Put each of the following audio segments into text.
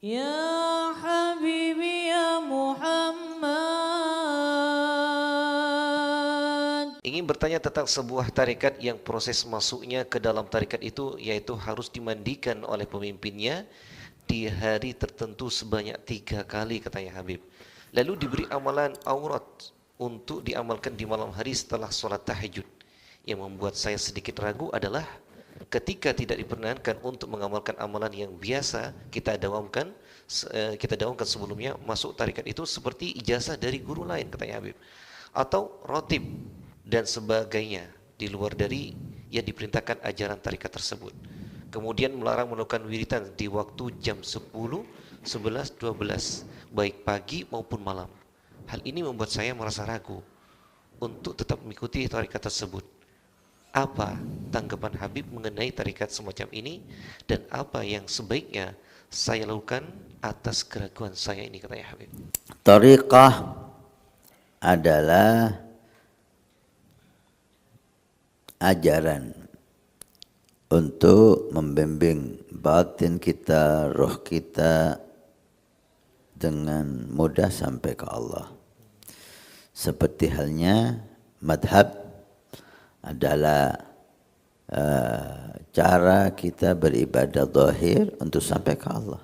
Ya Habibi ya Muhammad. Ingin bertanya tentang sebuah tarikat yang proses masuknya ke dalam tarikat itu yaitu harus dimandikan oleh pemimpinnya di hari tertentu sebanyak 3 kali katanya Habib. Lalu diberi amalan aurat untuk diamalkan di malam hari setelah sholat tahajud. Yang membuat saya sedikit ragu adalah ketika tidak diperkenankan untuk mengamalkan amalan yang biasa kita dawamkan sebelumnya masuk tarikat itu seperti ijazah dari guru lain katanya Habib, atau rotib dan sebagainya di luar dari yang diperintahkan ajaran tarikat tersebut. Kemudian melarang melakukan wiritan di waktu jam 10, 11, 12 baik pagi maupun malam. Hal ini membuat saya merasa ragu untuk tetap mengikuti tarikat tersebut. Apa tanggapan Habib mengenai tarikat semacam ini dan apa yang sebaiknya saya lakukan atas keraguan saya ini katanya Habib. Tariqah adalah ajaran untuk membimbing batin kita, roh kita dengan mudah sampai ke Allah. Seperti halnya madhab adalah cara kita beribadah zahir untuk sampai ke Allah.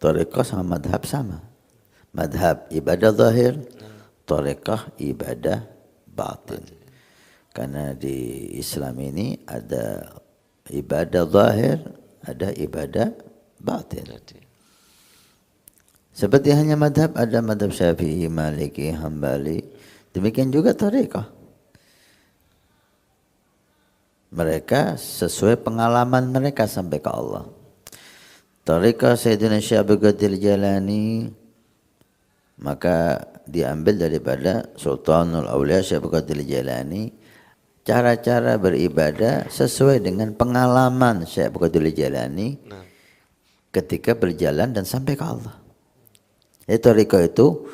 Tariqah sama madhab sama. Madhab ibadah zahir, tariqah ibadah batin. Karena di Islam ini ada ibadah zahir, ada ibadah batin. Seperti hanya madhab, ada madhab Syafi'i, Maliki, Hambali. Demikian juga tariqah. Mereka sesuai pengalaman mereka sampai ke Allah. Tariqah Sayyidina Syekh Abdul Qadir Jalani maka diambil daripada Sultanul Auliya Syekh Abdul Qadir Jalani. Cara-cara beribadah sesuai dengan pengalaman Syekh Abdul Qadir Jalani ketika berjalan dan sampai ke Allah. Tariqah itu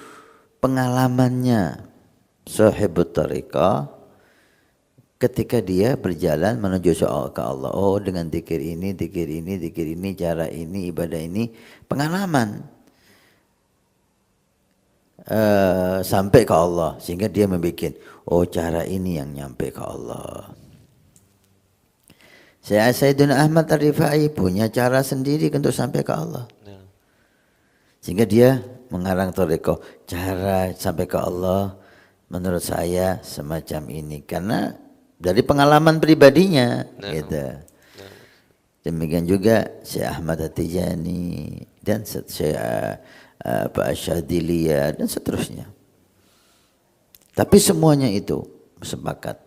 pengalamannya sahibut tariqah ketika dia berjalan menuju ke Allah. Oh, dengan zikir ini, cara ini, ibadah ini, pengalaman sampai ke Allah. Sehingga dia membuat, oh cara ini yang nyampe ke Allah. Sayyidina Ahmad Ar-Rifai punya cara sendiri untuk sampai ke Allah. Sehingga dia mengarang tariqah, cara sampai ke Allah menurut saya semacam ini. Karena dari pengalaman pribadinya, gitu. Demikian juga Syekh Ahmad At-Tijani dan Syekh Pak Asyadiliyah dan seterusnya. Tapi semuanya itu sepakat.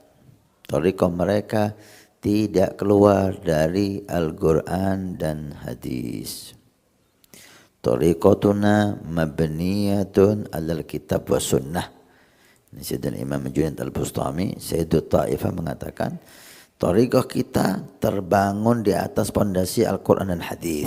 Tariqah mereka tidak keluar dari Al-Quran dan hadis. Tariqatuna mabniyatun alal kitab wa sunnah. Sayyidina Imam Junaid Al-Bustami, Sayyidut Ta'ifah mengatakan, tariqah kita terbangun di atas pondasi Al-Quran dan hadis.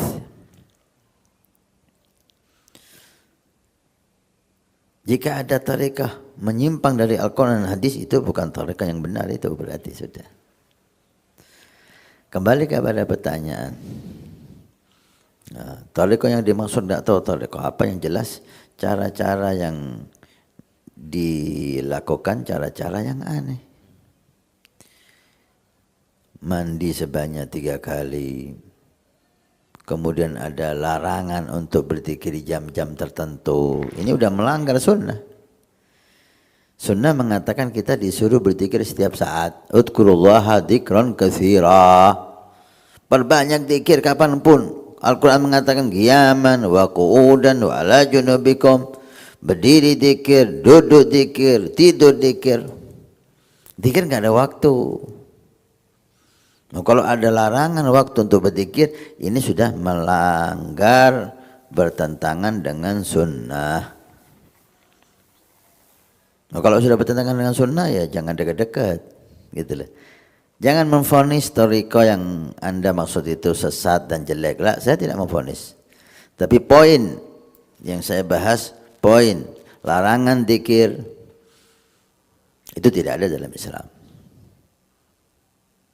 Jika ada tariqah menyimpang dari Al-Quran dan hadis, itu bukan tariqah yang benar, itu berarti sudah. Kembali kepada pertanyaan. Nah, tariqah yang dimaksud tidak tahu tariqah apa, yang jelas cara-cara yang dilakukan cara-cara yang aneh. Mandi sebanyak 3 kali. Kemudian ada larangan untuk berzikir di jam-jam tertentu. Ini udah melanggar sunnah. Sunnah mengatakan kita disuruh berzikir setiap saat. Udkurullaha dzikran katsira. Perbanyak zikir kapanpun. Al-Quran mengatakan qiyaman wa qu'udan wa ala junubikum. Berdiri zikir, duduk zikir, tidur zikir. Zikir enggak ada waktu. Nah, kalau ada larangan waktu untuk berzikir, ini sudah melanggar, bertentangan dengan sunnah. Nah, kalau sudah bertentangan dengan sunnah, ya jangan dekat-dekat, gitu loh. Jangan memvonis tariqah yang Anda maksud itu sesat dan jelek. Lah, saya tidak memvonis. Tapi poin yang saya bahas, poin larangan zikir itu tidak ada dalam Islam.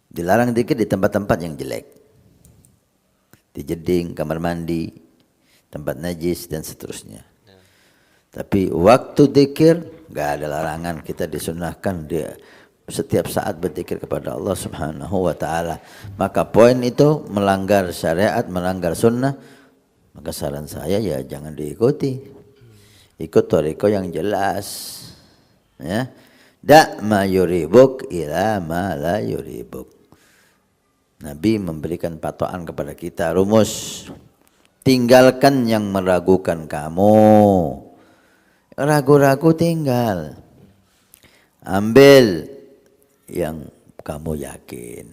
Dilarang zikir di tempat-tempat yang jelek, di jeding, kamar mandi, tempat najis dan seterusnya. Tapi waktu zikir nggak ada larangan, kita disunahkan dia setiap saat berzikir kepada Allah Subhanahu wa taala. Maka poin itu melanggar syariat, melanggar sunnah, maka saran saya ya jangan diikuti. Ikut thariqah yang jelas. Ya. Da ma yuribuk ila ma la yuribuk. Nabi memberikan patokan kepada kita, rumus. Tinggalkan yang meragukan kamu. Ragu-ragu tinggal. Ambil yang kamu yakin.